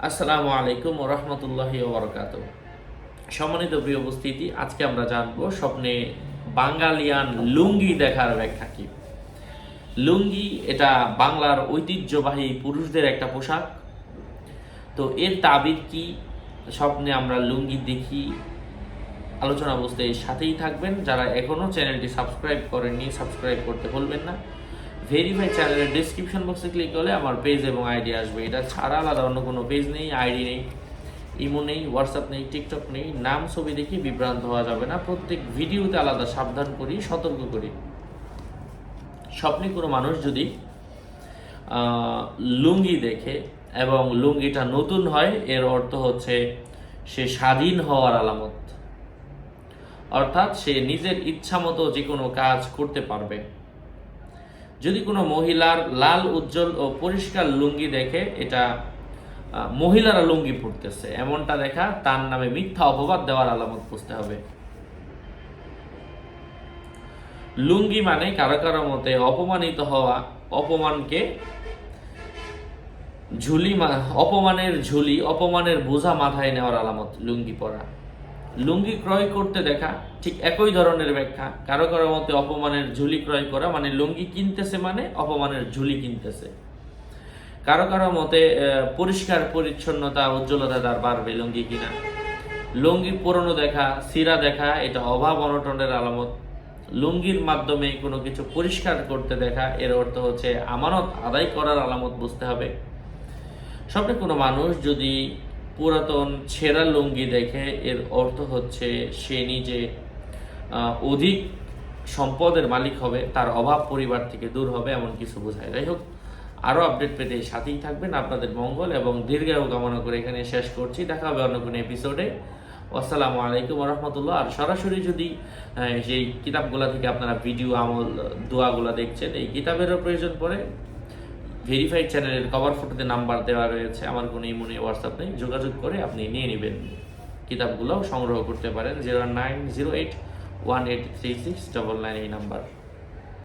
আসসালামু আলাইকুম ওয়া রাহমাতুল্লাহি ওয়া বারাকাতুহু। সম্মানিত প্রিয় উপস্থিতি, আজকে আমরা জানবো স্বপ্নে বাঙালিয়ান লুঙ্গি দেখার ব্যাখ্যা কি। লুঙ্গি এটা বাংলার ঐতিহ্যবাহী পুরুষদের একটা পোশাক। তো এর তাবির কি, স্বপ্নে আমরা লুঙ্গি দেখি, আলোচনা বুঝতে সাথেই থাকবেন। যারা এখনো চ্যানেলটি সাবস্ক্রাইব করেননি, সাবস্ক্রাইব করতে ভুলবেন না। ভেরিফাই চ্যানেলের ডেসক্রিপশন বক্সে ক্লিক করলে আমার পেজ এবং আইডি আসবে। এটা ছাড়া আলাদা অন্য কোনো পেজ নেই, আইডি নেই, ইমো নেই, হোয়াটসঅ্যাপ নেই, টিকটক নেই। নাম ছবি দেখে বিভ্রান্ত হওয়া যাবে না। প্রত্যেক ভিডিওতে আলাদা সাবধান করি, সতর্ক করি। স্বপ্নে কোনো মানুষ যদি লুঙ্গি দেখে এবং লুঙ্গিটা নতুন হয়, এর অর্থ হচ্ছে সে স্বাধীন হওয়ার আলামত, অর্থাৎ সে নিজের ইচ্ছা মতো যে কোনো কাজ করতে পারবে। যদি কোনো মহিলার লাল উজ্জ্বল ও পরিষ্কার লুঙ্গি দেখে, এটা মহিলারা লুঙ্গি পরতেছে এমনটা দেখা, তার নামে মিথ্যা অপবাদ দেওয়ার আলামত বুঝতে হবে। লুঙ্গি মানে কারো কারো মতে অপমানিত হওয়া, অপমানকে অপমানের ঝুলি, অপমানের বোঝা মাথায় নেওয়ার আলামত লুঙ্গি পরা। লুঙ্গি ক্রয় করতে দেখা ঠিক একই ধরনের ব্যাখ্যা। কারো কারো মতে অপমানের ঝুলি ক্রয় করা মানে লুঙ্গি কিনতেছে, মানে অপমানের ঝুলি কিনতেছে। কারো কারো মতে পরিষ্কার পরিচ্ছন্নতা, উজ্জ্বলতা তার বাড়বে লুঙ্গি কিনা। লুঙ্গি পুরনো দেখা, ছিঁড়া দেখা, এটা অভাব অনটনের আলামত। লুঙ্গির মাধ্যমে কোনো কিছু পরিষ্কার করতে দেখা, এর অর্থ হচ্ছে আমানত আদায় করার আলামত বুঝতে হবে। স্বপ্নে কোনো মানুষ যদি পুরাতন ছেঁড়া লুঙ্গি দেখে, এর অর্থ হচ্ছে সে নিজে অধিক সম্পদের মালিক হবে, তার অভাব পরিবার থেকে দূর হবে, এমন কিছু বোঝায়। যাই হোক, আরও আপডেট পেতে সাথেই থাকবেন। আপনাদের মঙ্গল এবং দীর্ঘায়ু কামনা করে এখানে শেষ করছি। দেখা হবে অন্য কোনো এপিসোডে। আসসালামু আলাইকুম ওয়া রাহমাতুল্লাহ। আর সরাসরি যদি যেই কিতাবগুলো থেকে আপনারা ভিডিও, আমল, দোয়াগুলো দেখছেন, এই কিতাবেরও প্রয়োজন পড়ে, ভেরিফাইড চ্যানেলের কভার ফটোতে নাম্বার দেওয়া রয়েছে। আমার কোনো ইমো নেই, হোয়াটসঅ্যাপ নেই, যোগাযোগ করে আপনি নিয়ে নেবেন। কিতাবগুলোও সংগ্রহ করতে পারেন। 0908183699 এই নাম্বার।